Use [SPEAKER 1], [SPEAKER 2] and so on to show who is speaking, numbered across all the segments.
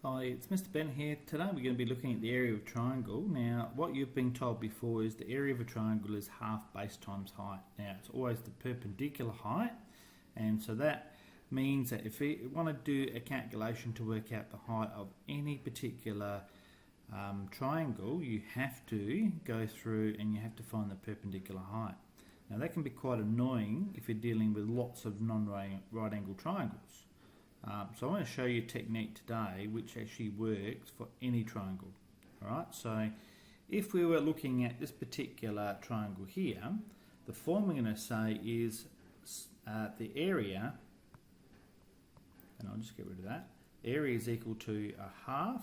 [SPEAKER 1] Hi, it's Mr. Bennett here. Today we're going to be looking at the area of a triangle. Now, what you've been told before is the area of a triangle is half base times height. Now, it's always the perpendicular height, and so that means that if you want to do a calculation to work out the height of any particular triangle, you have to go through and you have to find the perpendicular height. Now, that can be quite annoying if you're dealing with lots of non-right angle triangles. So I want to show you a technique today which actually works for any triangle. Alright, so if we were looking at this particular triangle here, the form we're going to say is the area, and I'll just get rid of that, area is equal to a half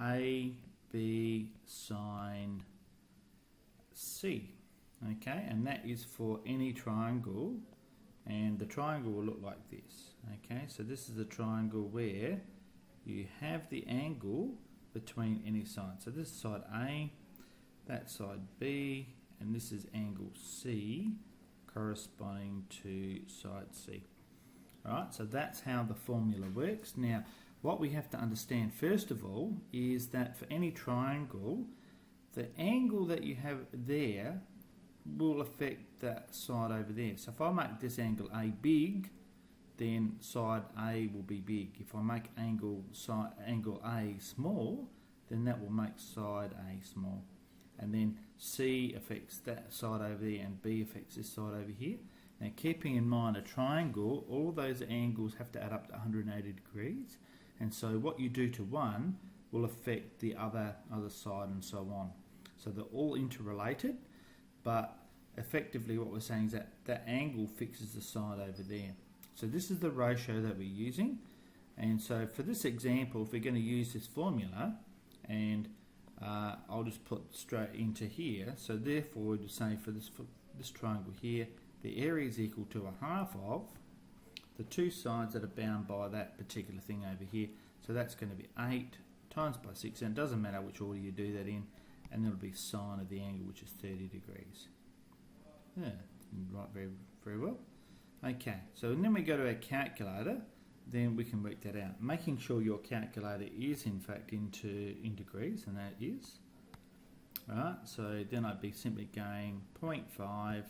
[SPEAKER 1] AB sine C. Okay, and that is for any triangle, and the triangle will look like this. Okay, so this is a triangle where you have the angle between any side. So this is side A, that side B, and this is angle C corresponding to side C. Alright, so that's how the formula works. Now, what we have to understand first of all is that for any triangle, the angle that you have there will affect that side over there. So if I make this angle A big, then side A will be big. If I make angle A small, then that will make side A small. And then C affects that side over there and B affects this side over here. Now, keeping in mind a triangle, all those angles have to add up to 180 degrees. And so what you do to one will affect the other side and so on. So they're all interrelated, but effectively what we're saying is that that angle fixes the side over there. So this is the ratio that we're using, and so for this example, if we're going to use this formula, and I'll just put straight into here, so therefore we'd say for this triangle here, the area is equal to a half of the two sides that are bound by that particular thing over here. So that's going to be 8 times by 6, and it doesn't matter which order you do that in, and it'll be sine of the angle, which is 30 degrees. Yeah, right, very, very well. Okay, so then we go to our calculator, then we can work that out. Making sure your calculator is in fact in degrees, and that is. Alright, so then I'd be simply going 0.5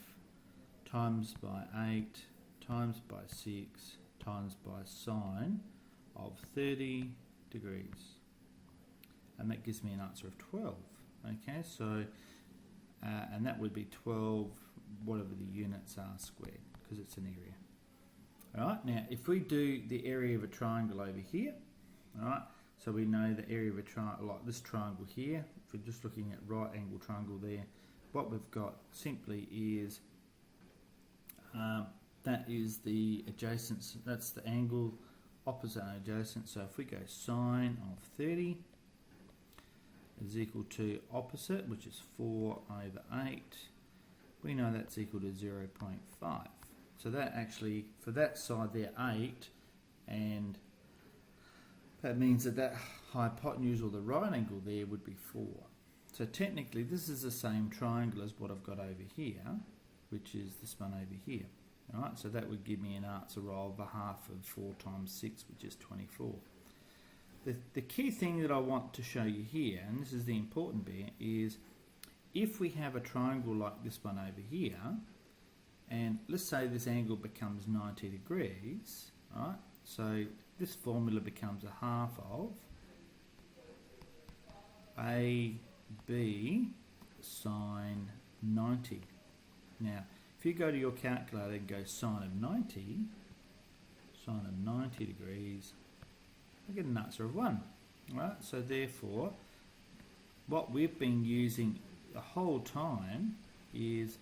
[SPEAKER 1] times by 8 times by 6 times by sine of 30 degrees. And that gives me an answer of 12. Okay, so, and that would be 12, whatever the units are, squared, because it's an area. Alright, now if we do the area of a triangle over here, alright, so we know the area of a triangle, like this triangle here, if we're just looking at right angle triangle there, what we've got simply is, that is the adjacent, that's the angle opposite and adjacent. So if we go sine of 30 is equal to opposite, which is 4 over 8, we know that's equal to 0.5. So that actually, for that side there, 8, and that means that that hypotenuse or the right angle there would be 4. So technically this is the same triangle as what I've got over here, which is this one over here. Alright, so that would give me an answer of a half of 4 times 6, which is 24. The key thing that I want to show you here, and this is the important bit, is if we have a triangle like this one over here, and let's say this angle becomes 90 degrees, right? So this formula becomes a half of AB sine 90. Now, if you go to your calculator and go sine of 90 degrees, I get an answer of 1. Right? So therefore, what we've been using the whole time is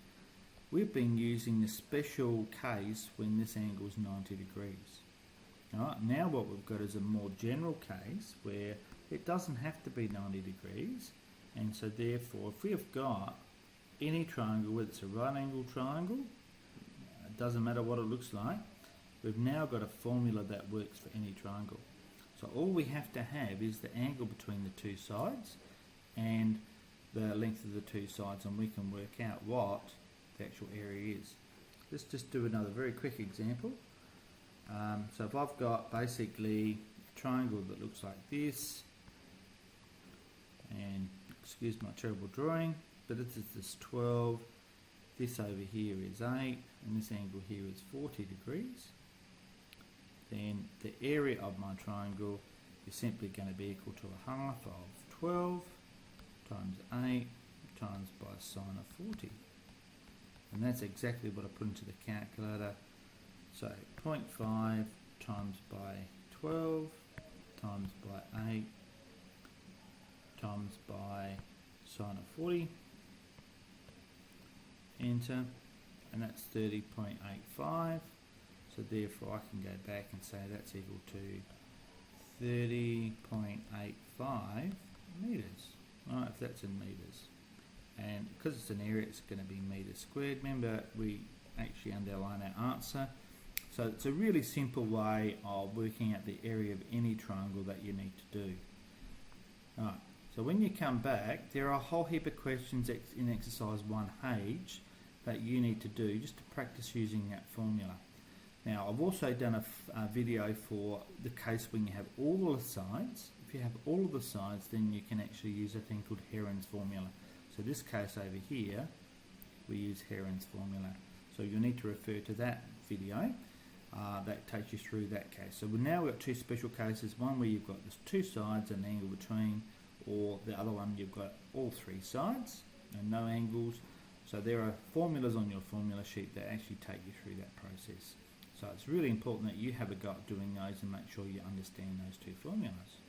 [SPEAKER 1] we've been using the special case when this angle is 90 degrees. Alright, now what we've got is a more general case where it doesn't have to be 90 degrees, and so therefore if we have got any triangle, whether it's a right angle triangle, it doesn't matter what it looks like, we've now got a formula that works for any triangle. So all we have to have is the angle between the two sides and the length of the two sides, and we can work out what the actual area is. Let's just do another very quick example. So if I've got basically triangle that looks like this, and excuse my terrible drawing, but this 12, this over here is 8, and this angle here is 40 degrees, then the area of my triangle is simply going to be equal to a half of 12 times 8 times by sine of 40. And that's exactly what I put into the calculator. So 0.5 times by 12 times by 8 times by sine of 40. Enter, and that's 30.85. So therefore I can go back and say that's equal to 30.85 metres. Right, if that's in metres. And because it's an area, it's going to be metres squared. Remember, we actually underline our answer. So it's a really simple way of working out the area of any triangle that you need to do. Alright, so when you come back, there are a whole heap of questions in exercise 1H that you need to do just to practice using that formula. Now, I've also done a video for the case when you have all the sides. If you have all of the sides, then you can actually use a thing called Heron's formula. So this case over here, we use Heron's formula. So you'll need to refer to that video that takes you through that case. So now we've got two special cases, one where you've got just two sides and an angle between, or the other one you've got all three sides and no angles. So there are formulas on your formula sheet that actually take you through that process. So it's really important that you have a go at doing those and make sure you understand those two formulas.